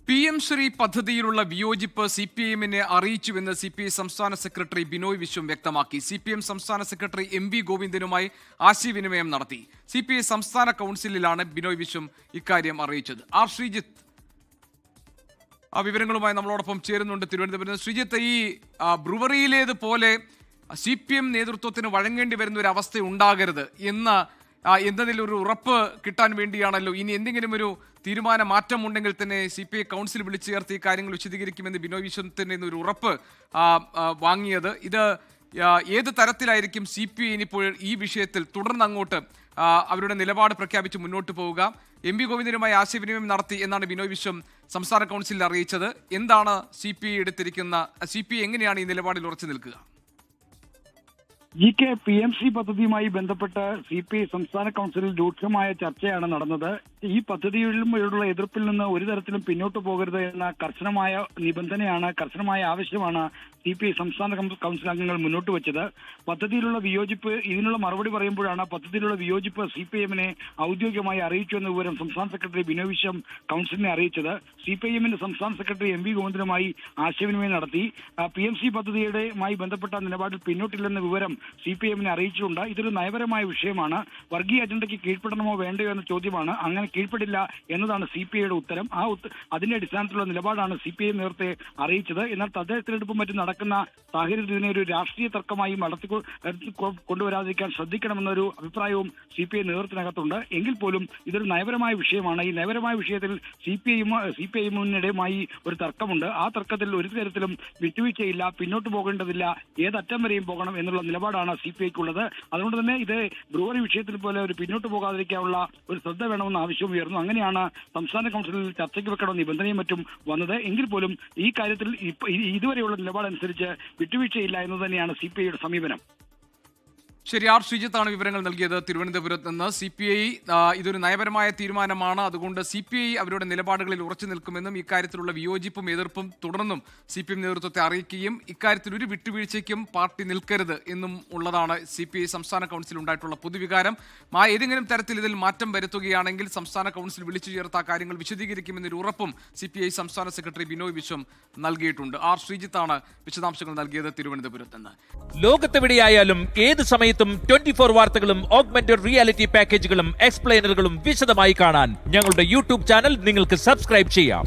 PM Shri പദ്ധതിയിലുള്ള വിയോജിപ്പ് CPIഎമ്മിനെ അറിയിച്ചുവെന്ന് CPI സംസ്ഥാന secretary Binoy Viswam വ്യക്തമാക്കി. CPM സംസ്ഥാന സെക്രട്ടറി MV ഗോവിന്ദനുമായി ആശയവിനിമയം നടത്തി. CPI സംസ്ഥാന കൗൺസിലിലാണ് ബിനോയ് വിശ്വം ഇക്കാര്യം അറിയിച്ചത്. ആർ ശ്രീജിത്ത് ആ വിവരങ്ങളുമായി നമ്മളോടൊപ്പം ചേരുന്നുണ്ട് തിരുവനന്തപുരത്ത്. ശ്രീജിത്ത്, ഈ ബ്രുവറിയിലേതുപോലെ CPM നേതൃത്വത്തിന് വഴങ്ങേണ്ടി വരുന്ന ഒരു അവസ്ഥ ഉണ്ടാകരുത് എന്നതിലൊരു ഉറപ്പ് കിട്ടാൻ വേണ്ടിയാണല്ലോ ഇനി എന്തെങ്കിലും ഒരു തീരുമാന മാറ്റമുണ്ടെങ്കിൽ തന്നെ CPI കൗൺസിൽ വിളിച്ചു ചേർത്ത് ഈ കാര്യങ്ങൾ വിശദീകരിക്കുമെന്ന് ബിനോയ് വിശ്വത്തിന് ഒരു ഉറപ്പ് വാങ്ങിയത്. ഇത് ഏത് തരത്തിലായിരിക്കും CPI ഇനിയിപ്പോൾ ഈ വിഷയത്തിൽ തുടർന്ന് അങ്ങോട്ട് അവരുടെ നിലപാട് പ്രഖ്യാപിച്ച് മുന്നോട്ട് പോവുക? MV ഗോവിന്ദനുമായി ആശയവിനിമയം നടത്തി എന്നാണ് ബിനോയ് വിശ്വം സംസ്ഥാന കൗൺസിലിൽ അറിയിച്ചത്. എന്താണ് CPI എങ്ങനെയാണ് ഈ നിലപാടിൽ ഉറച്ചു നിൽക്കുക? PMC പദ്ധതിയുമായി ബന്ധപ്പെട്ട് CPI സംസ്ഥാന കൗൺസിലിൽ രൂക്ഷമായ ചർച്ചയാണ് നടന്നത്. ഈ പദ്ധതിയിലുള്ള എതിർപ്പിൽ നിന്ന് ഒരു തരത്തിലും പിന്നോട്ട് പോകരുത് എന്ന കർശനമായ നിബന്ധനയാണ്, കർശനമായ ആവശ്യമാണ് CPI സംസ്ഥാന കൗൺസിൽ അംഗങ്ങൾ മുന്നോട്ട് വെച്ചത്. പദ്ധതിയിലുള്ള വിയോജിപ്പ്, ഇതിനുള്ള മറുപടി പറയുമ്പോഴാണ് പദ്ധതിയിലുള്ള വിയോജിപ്പ് CPIഎമ്മിനെ ഔദ്യോഗികമായി അറിയിച്ചു എന്ന വിവരം സംസ്ഥാന സെക്രട്ടറി ബിനോയ് വിശ്വം കൗൺസിലിനെ അറിയിച്ചത്. CPIഎമ്മിന്റെ സംസ്ഥാന സെക്രട്ടറി MV ഗോവിന്ദനുമായി ആശയവിനിമയം നടത്തി. PMC പദ്ധതിയുമായി ബന്ധപ്പെട്ട നിലപാടിൽ പിന്നോട്ടില്ലെന്ന വിവരം CPIഎമ്മിനെ അറിയിച്ചിട്ടുണ്ട്. ഇതൊരു നയപരമായ വിഷയമാണ്. വർഗീയ അജണ്ടയ്ക്ക് കീഴ്പ്പെടണമോ വേണ്ടയോ എന്ന ചോദ്യമാണ്. അങ്ങനെ കീഴ്പ്പെടില്ല എന്നതാണ് CPIയുടെ ഉത്തരം. അതിന്റെ അടിസ്ഥാനത്തിലുള്ള നിലപാടാണ് CPI നേരത്തെ അറിയിച്ചത്. എന്നാൽ തദ്ദേശ തെരഞ്ഞെടുപ്പും മറ്റും നടക്കുന്ന സാഹചര്യത്തിൽ ഇതിനെ ഒരു രാഷ്ട്രീയ തർക്കമായി കൊണ്ടുവരാതിരിക്കാൻ ശ്രദ്ധിക്കണമെന്നൊരു അഭിപ്രായവും CPI നേതൃത്വത്തിനകത്തുണ്ട്. എങ്കിൽ പോലും ഇതൊരു നയപരമായ വിഷയമാണ്. ഈ നയപരമായ വിഷയത്തിൽ CPIഎമ്മിനിടെയുമായി ഒരു തർക്കമുണ്ട്. ആ തർക്കത്തിൽ ഒരു തരത്തിലും വിട്ടുവീഴ്ചയില്ല, പിന്നോട്ട് പോകേണ്ടതില്ല, ഏതറ്റം വരെയും പോകണം എന്നുള്ള നിലപാടാണ് CPIക്കുള്ളത്. അതുകൊണ്ട് തന്നെ ഇത് ബ്രൂവറി വിഷയത്തിൽ പോലെ ഒരു പിന്നോട്ട് പോകാതിരിക്കാനുള്ള ഒരു ശ്രദ്ധ വേണമെന്ന ആവശ്യവും ഉയർന്നു. അങ്ങനെയാണ് സംസ്ഥാന കൗൺസിലിൽ ചർച്ചയ്ക്ക് വെക്കണമെന്ന നിബന്ധനയും മറ്റും വന്നത്. എങ്കിൽ പോലും ഈ കാര്യത്തിൽ ഇതുവരെയുള്ള നിലപാടനുസരിച്ച് വിട്ടുവീഴ്ചയില്ല എന്ന് തന്നെയാണ് CPIയുടെ സമീപനം. ശരി, ആർ ശ്രീജിത്താണ് വിവരങ്ങൾ നൽകിയത് തിരുവനന്തപുരത്ത് നിന്ന്. CPI ഇതൊരു നയപരമായ തീരുമാനമാണ്, അതുകൊണ്ട് CPI അവരുടെ നിലപാടുകളിൽ ഉറച്ചു നിൽക്കുമെന്നും ഇക്കാര്യത്തിലുള്ള വിയോജിപ്പും എതിർപ്പും തുടർന്നും CPM നേതൃത്വത്തെ അറിയിക്കുകയും ഇക്കാര്യത്തിൽ ഒരു വിട്ടുവീഴ്ചയ്ക്കും പാർട്ടി നിൽക്കരുത് എന്നും ഉള്ളതാണ് CPI സംസ്ഥാന കൗൺസിൽ ഉണ്ടായിട്ടുള്ള പൊതുവികാരം. ഏതെങ്കിലും തരത്തിൽ ഇതിൽ മാറ്റം വരുത്തുകയാണെങ്കിൽ സംസ്ഥാന കൗൺസിൽ വിളിച്ചു ചേർത്ത കാര്യങ്ങൾ വിശദീകരിക്കുമെന്നൊരു ഉറപ്പും CPI സംസ്ഥാന സെക്രട്ടറി ബിനോയ് വിശ്വം നൽകിയിട്ടുണ്ട്. ആർ ശ്രീജിത്താണ് വിശദാംശങ്ങൾ നൽകിയത് തിരുവനന്തപുരത്ത് നിന്ന്. ലോകത്തെവിടെയായാലും ഏത് സമയത്തും 24 വാർത്തകളും ഓഗ്മെന്റഡ് റിയാലിറ്റി പാക്കേജുകളും എക്സ്പ്ലെയിനറുകളും വിശദമായി കാണാൻ ഞങ്ങളുടെ YouTube ചാനൽ നിങ്ങൾക്ക് സബ്സ്ക്രൈബ് ചെയ്യാം.